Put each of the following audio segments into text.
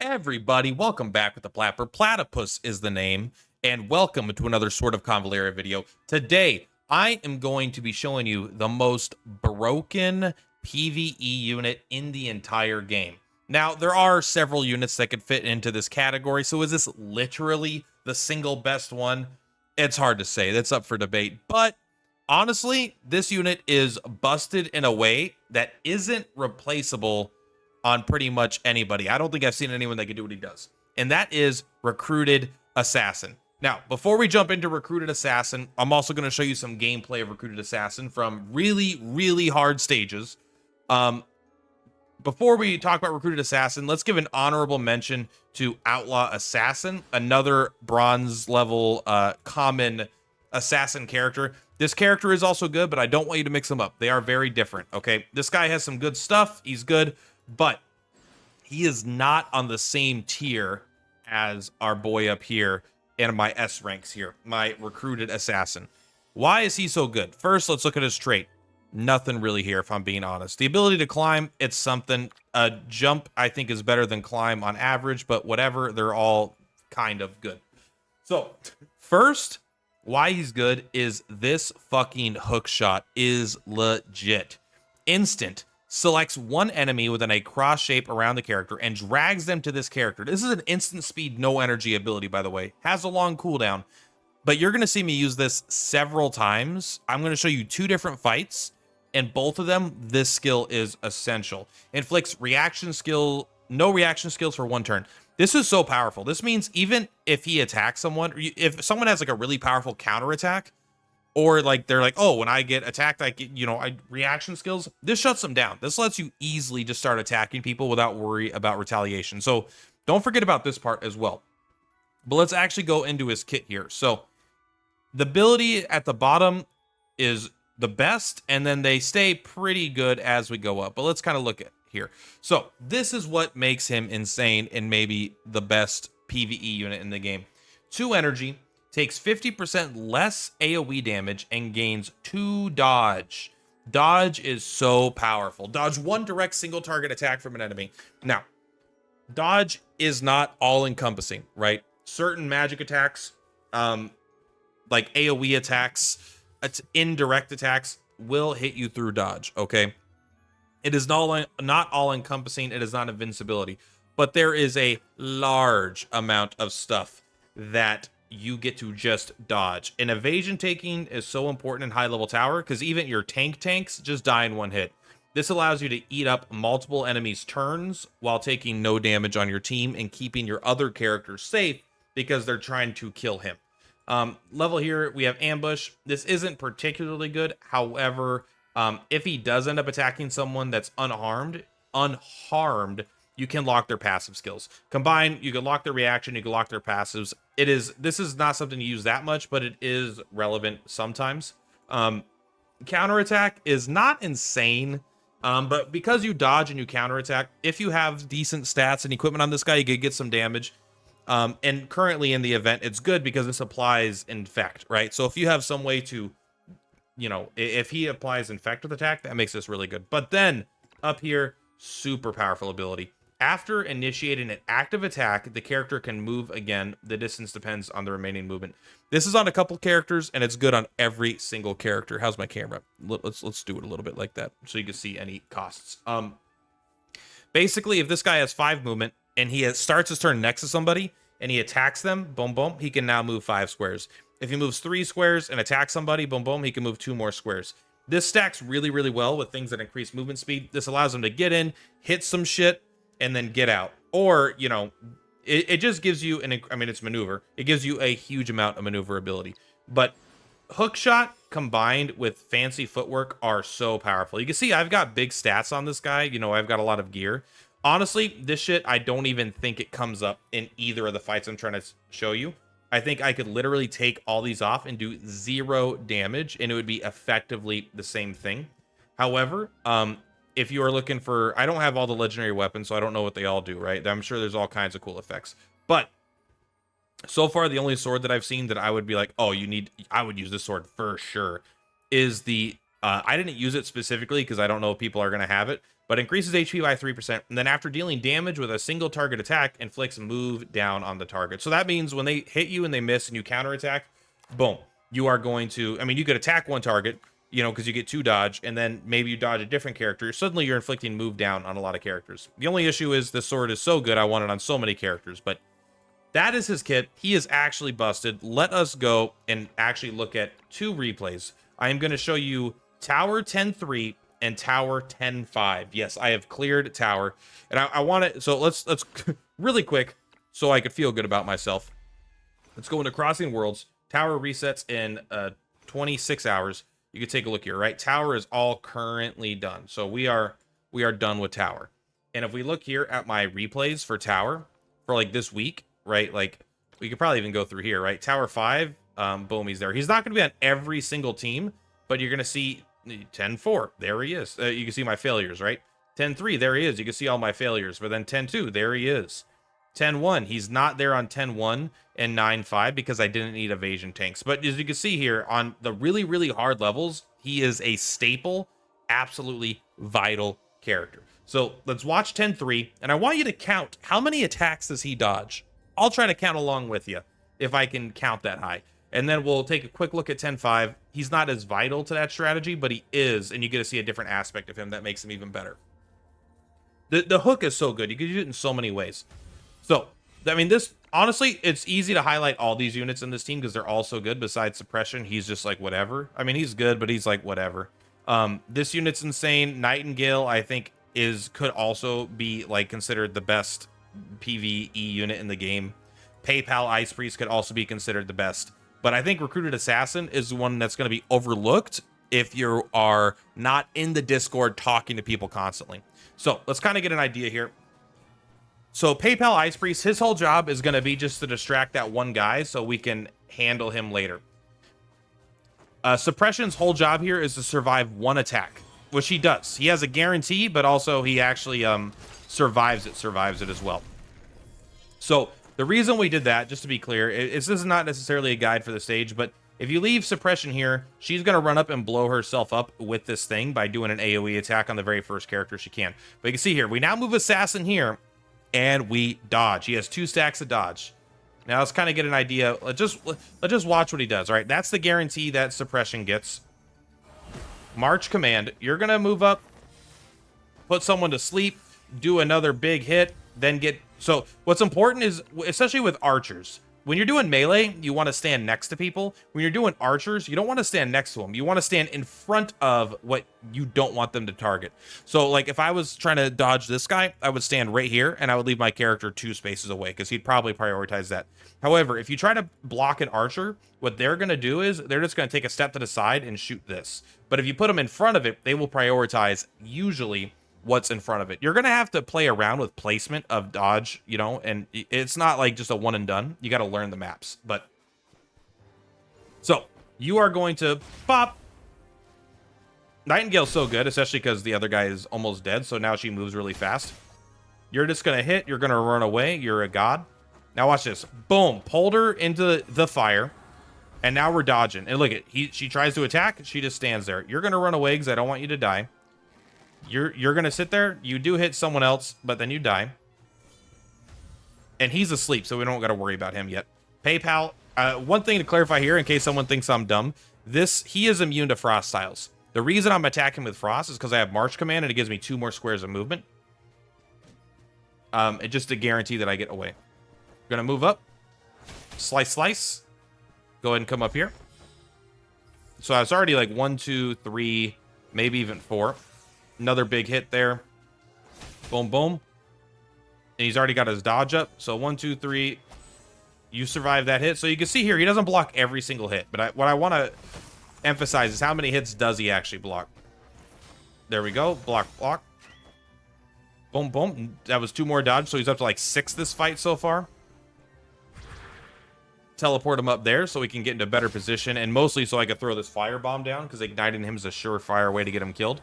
Everybody, welcome back with the Purplatypus is the name, and welcome to another Sword of Convallaria video. Today, I am going to be showing you the most broken PVE unit in the entire game. Now, there are several units that could fit into this category, so is this literally the single best one? It's hard to say. That's up for debate, but honestly, this unit is busted in a way that isn't replaceable on pretty much anybody. I don't think I've seen anyone that can do what he does. And that is Recruited Assassin. Now, before we jump into Recruited Assassin, I'm also going to show you some gameplay of Recruited Assassin from really, really hard stages. Before we talk about Recruited Assassin, let's give an honorable mention to Outlaw Assassin, another bronze level common assassin character. This character is also good, but I don't want you to mix them up. They are very different, okay? This guy has some good stuff. He's good. But he is not on the same tier as our boy up here in my S ranks here, my Recruited Assassin. Why is he so good? First, let's look at his trait. Nothing really here, if I'm being honest. The ability to climb, it's something. Jump, I think, is better than climb on average, but whatever, they're all kind of good. So, first, why he's good is this fucking hook shot is legit. Instant. Selects one enemy within a cross shape around the character and drags them to this character. This is an instant speed, no energy ability, by the way. Has a long cooldown, but you're going to see me use this several times. I'm going to show you two different fights, and both of them, this skill is essential. Inflicts reaction skill, no reaction skills for one turn. This is so powerful. This means even if he attacks someone, if someone has like a really powerful counterattack, or like they're like, oh, when I get attacked, I get, reaction skills. This shuts them down. This lets you easily just start attacking people without worry about retaliation. So don't forget about this part as well. But let's actually go into his kit here. So the ability at the bottom is the best, and then they stay pretty good as we go up. But let's kind of look at here. So this is what makes him insane and maybe the best PvE unit in the game. 2 energy. Takes 50% less AoE damage and gains 2 dodge. Dodge is so powerful. Dodge 1 direct single target attack from an enemy. Now, dodge is not all encompassing, right? Certain magic attacks, like AoE attacks, indirect attacks will hit you through dodge, okay? It is not all encompassing. It is not invincibility, but there is a large amount of stuff that you get to just dodge. And evasion taking is so important in high level tower because even your tanks just die in one hit. This allows you to eat up multiple enemies' turns while taking no damage on your team and keeping your other characters safe because they're trying to kill him. Level here, we have ambush. This isn't particularly good. However, if he does end up attacking someone that's unharmed, you can lock their passive skills. Combine, you can lock their reaction, you can lock their passives. This is not something you use that much, but it is relevant sometimes. Counterattack is not insane, but because you dodge and you counterattack, if you have decent stats and equipment on this guy, you could get some damage. And currently in the event, it's good because this applies infect, right? So if you have some way to, if he applies infect with attack, that makes this really good. But then up here, super powerful ability. After initiating an active attack, the character can move again. The distance depends on the remaining movement. This is on a couple characters, and it's good on every single character. How's my camera? Let's do it a little bit like that so you can see any costs. Basically, if this guy has 5 movement and he starts his turn next to somebody and he attacks them, boom, boom, he can now move 5 squares. If he moves 3 squares and attacks somebody, boom, boom, he can move 2 more squares. This stacks really, really well with things that increase movement speed. This allows him to get in, hit some shit, and then get out. Or, it just gives you it's maneuver. It gives you a huge amount of maneuverability. But hookshot combined with fancy footwork are so powerful. You can see I've got big stats on this guy. I've got a lot of gear. Honestly, this shit, I don't even think it comes up in either of the fights I'm trying to show you. I think I could literally take all these off and do 0 damage, and it would be effectively the same thing. However, if you are looking for, I don't have all the legendary weapons, so I don't know what they all do, right? I'm sure there's all kinds of cool effects. But so far, the only sword that I've seen that I would be like, oh, I would use this sword for sure, is the I didn't use it specifically because I don't know if people are going to have it, but increases HP by 3%. And then after dealing damage with a single target attack, inflicts move down on the target. So that means when they hit you and they miss and you counterattack, boom, you are going to, I mean, you could attack one target, you know, because you get 2 dodge, and then maybe you dodge a different character. Suddenly you're inflicting move down on a lot of characters. The only issue is this sword is so good, I want it on so many characters, but that is his kit. He is actually busted. Let us go and actually look at 2 replays. I am going to show you Tower 10-3 and Tower 10-5. Yes, I have cleared Tower, and I want it. So let's really quick, so I could feel good about myself. Let's go into Crossing Worlds. Tower resets in 26 hours. You can take a look here, right? Tower is all currently done, so we are done with Tower. And if we look here at my replays for Tower for like this week, right? Like we could probably even go through here, right? Tower 5, boom, he's there. He's not going to be on every single team, but you're going to see 10-4, there he is. You can see my failures, right? 10-3, there he is. You can see all my failures. But then 10-2, there he is. 10-1, he's not there on 10-1 and 9-5 because I didn't need evasion tanks. But as you can see here, on the really, really hard levels, he is a staple, absolutely vital character. So let's watch 10-3, and I want you to count how many attacks does he dodge. I'll try to count along with you if I can count that high. And then we'll take a quick look at 10-5. He's not as vital to that strategy, but he is, and you get to see a different aspect of him that makes him even better. The hook is so good. You can use it in so many ways. So, I mean, this, honestly, it's easy to highlight all these units in this team because they're all so good. Besides Suppression, he's just like whatever. I mean, he's good, but he's like whatever. This unit's insane. Nightingale, I think, could also be like considered the best PVE unit in the game. PayPal Ice Priest could also be considered the best. But I think Recruited Assassin is one that's going to be overlooked if you are not in the Discord talking to people constantly. So let's kind of get an idea here. So PayPal Ice Priest, his whole job is going to be just to distract that one guy so we can handle him later. Suppression's whole job here is to survive one attack, which he does. He has a guarantee, but also he actually survives it as well. So the reason we did that, just to be clear, this is not necessarily a guide for the stage, but if you leave Suppression here, she's going to run up and blow herself up with this thing by doing an AoE attack on the very first character she can. But you can see here, we now move Assassin here, and we dodge. He has 2 stacks of dodge. Now let's kind of get an idea. Let's just watch what he does. All right, that's the guarantee that Suppression gets. March command. You're gonna move up, put someone to sleep, do another big hit, then get. So what's important is, especially with archers, when you're doing melee, you want to stand next to people. When you're doing archers, you don't want to stand next to them. You want to stand in front of what you don't want them to target. So, like, if I was trying to dodge this guy, I would stand right here, and I would leave my character 2 spaces away, because he'd probably prioritize that. However, if you try to block an archer, what they're going to do is they're just going to take a step to the side and shoot this. But if you put them in front of it, they will prioritize, usually, what's in front of it. You're going to have to play around with placement of dodge, you know, and it's not like just a one and done. You got to learn the maps. But so you are going to pop. Nightingale's so good, especially because the other guy is almost dead. So now she moves really fast. You're just going to hit. You're going to run away. You're a god. Now watch this. Boom. Pulled her into the fire. And now we're dodging. And look at, she tries to attack. She just stands there. You're going to run away because I don't want you to die. You're gonna sit there. You do hit someone else, but then you die. And he's asleep, so we don't got to worry about him yet. PayPal. One thing to clarify here, in case someone thinks I'm dumb, he is immune to frost styles. The reason I'm attacking with frost is because I have March command and it gives me 2 more squares of movement. It's just a guarantee that I get away. Gonna move up. Slice, slice. Go ahead and come up here. So I was already like 1, 2, 3, maybe even 4. Another big hit there. Boom, boom. And he's already got his dodge up. So 1, 2, 3. You survive that hit. So you can see here, he doesn't block every single hit. But what I want to emphasize is how many hits does he actually block. There we go. Block, block. Boom, boom. That was 2 more dodge. So he's up to like 6 this fight so far. Teleport him up there so we can get into a better position. And mostly so I could throw this firebomb down, because igniting him is a surefire way to get him killed.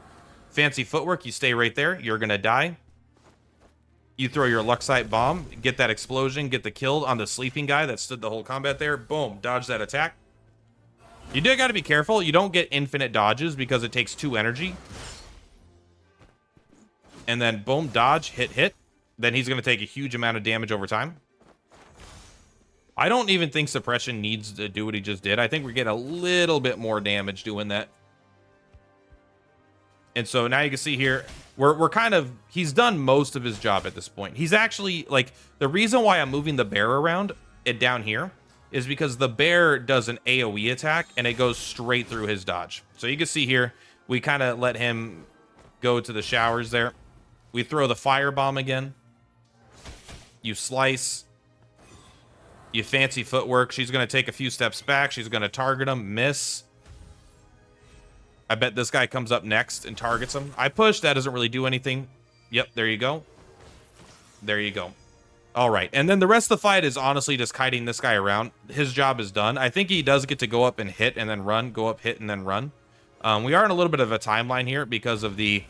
Fancy footwork, you stay right there. You're going to die. You throw your Luxite bomb, get that explosion, get the kill on the sleeping guy that stood the whole combat there. Boom, dodge that attack. You do got to be careful. You don't get infinite dodges because it takes 2 energy. And then boom, dodge, hit, hit. Then he's going to take a huge amount of damage over time. I don't even think suppression needs to do what he just did. I think we're getting a little bit more damage doing that. And so now you can see here, we're kind of, he's done most of his job at this point. He's actually, like, the reason why I'm moving the bear around it down here is because the bear does an AoE attack and it goes straight through his dodge. So you can see here, we kind of let him go to the showers there. We throw the firebomb again. You slice. You fancy footwork. She's going to take a few steps back. She's going to target him, miss. I bet this guy comes up next and targets him. I push. That doesn't really do anything. Yep, there you go. There you go. All right. And then the rest of the fight is honestly just kiting this guy around. His job is done. I think he does get to go up and hit and then run. Go up, hit, and then run. We are in a little bit of a timeline here because of the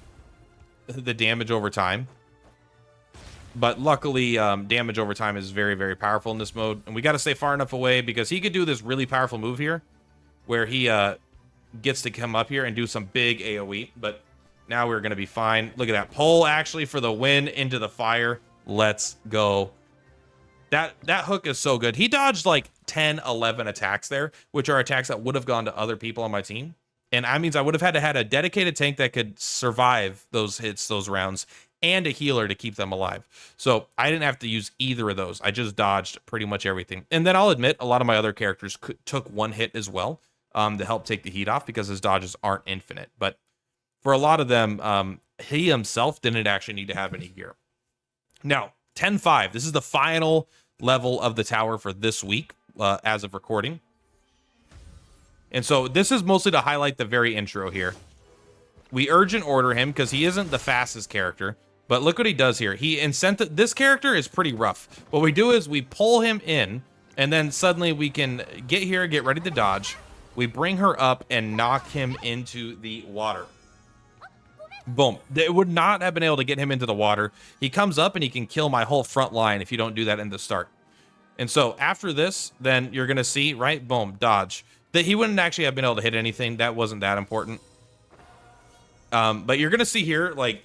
damage over time. But luckily, damage over time is very, very powerful in this mode. And we got to stay far enough away because he could do this really powerful move here where he gets to come up here and do some big AoE. But now we're going to be fine. Look at that. Pull actually for the win into the fire. Let's go. That hook is so good. He dodged like 10, 11 attacks there, which are attacks that would have gone to other people on my team. And that means I would have had to had a dedicated tank that could survive those hits, those rounds, and a healer to keep them alive. So I didn't have to use either of those. I just dodged pretty much everything. And then I'll admit, a lot of my other characters took one hit as well to help take the heat off because his dodges aren't infinite. But for a lot of them, he himself didn't actually need to have any gear. Now, 10-5. This is the final level of the tower for this week as of recording. And so this is mostly to highlight the very intro here. We urgent order him because he isn't the fastest character. But look what he does here. This character is pretty rough. What we do is we pull him in, and then suddenly we can get here, get ready to dodge. We bring her up and knock him into the water. Boom. They would not have been able to get him into the water. He comes up and he can kill my whole front line if you don't do that in the start. And so after this, then you're going to see, right? Boom, dodge. That he wouldn't actually have been able to hit anything. That wasn't that important. But you're going to see here, like,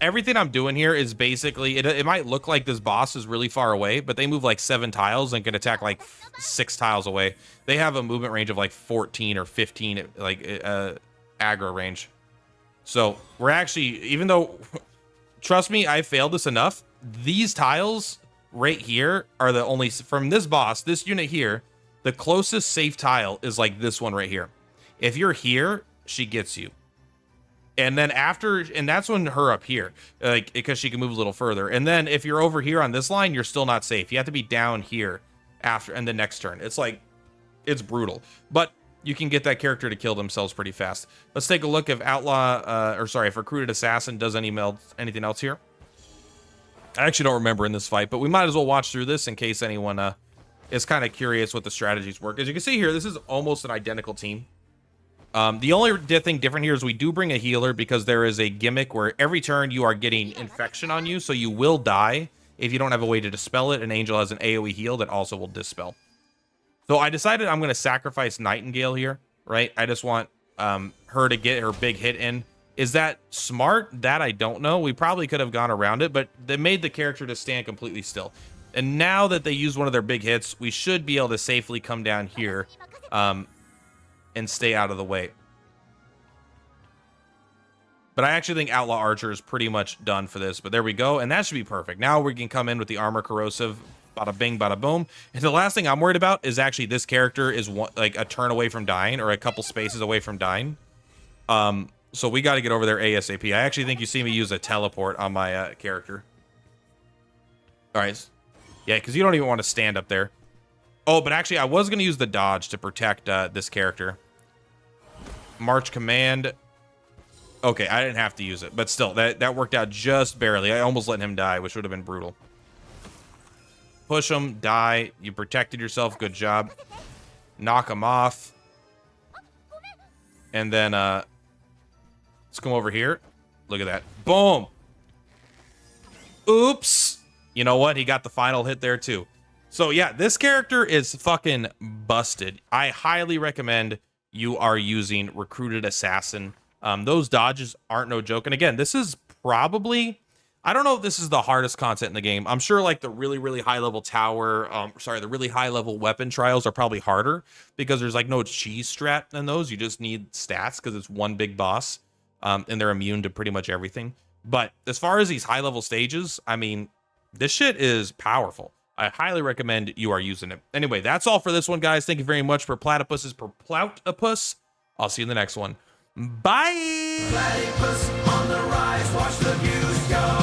everything I'm doing here is basically, it might look like this boss is really far away, but they move like 7 tiles and can attack like 6 tiles away. They have a movement range of like 14 or 15, like aggro range. So we're actually, even though, trust me, I failed this enough. These tiles right here are the only, from this boss, this unit here, the closest safe tile is like this one right here. If you're here, she gets you. And then after, and that's when her up here, like, because she can move a little further. And then if you're over here on this line, you're still not safe. You have to be down here after, and the next turn. It's like, it's brutal. But you can get that character to kill themselves pretty fast. Let's take a look if if Recruited Assassin does anything else here. I actually don't remember in this fight, but we might as well watch through this in case anyone is kind of curious what the strategies work. As you can see here, this is almost an identical team. The only thing different here is we do bring a healer because there is a gimmick where every turn you are getting infection on you, so you will die if you don't have a way to dispel it. An angel has an AoE heal that also will dispel. So I decided I'm going to sacrifice Nightingale here, right? I just want her to get her big hit in. Is that smart? That I don't know. We probably could have gone around it, but they made the character to stand completely still. And now that they used one of their big hits, we should be able to safely come down here and stay out of the way. But I actually think Outlaw Archer is pretty much done for this. But there we go. And that should be perfect. Now we can come in with the Armor Corrosive. Bada bing, bada boom. And the last thing I'm worried about is actually this character is like a turn away from dying or a couple spaces away from dying. So we got to get over there ASAP. I actually think you see me use a teleport on my character. All right. Yeah, because you don't even want to stand up there. Oh, but actually I was going to use the dodge to protect this character. March command. Okay, I didn't have to use it, but still, that worked out just barely. I almost let him die, which would have been brutal. Push him, die. You protected yourself. Good job. Knock him off. And then, let's come over here. Look at that. Boom. Oops. You know what? He got the final hit there, too. So yeah, this character is fucking busted. I highly recommend you are using Recruited Assassin. Those dodges aren't no joke. And again, this is probably, I don't know if this is the hardest content in the game. I'm sure like the really, really high level tower, the really high level weapon trials are probably harder because there's like no cheese strat in those. You just need stats because it's one big boss, and they're immune to pretty much everything. But as far as these high level stages, I mean, this shit is powerful. I highly recommend you are using it. Anyway, that's all for this one, guys. Thank you very much for Platypus's Purplatypus. I'll see you in the next one. Bye. Platypus on the rise, watch the views go.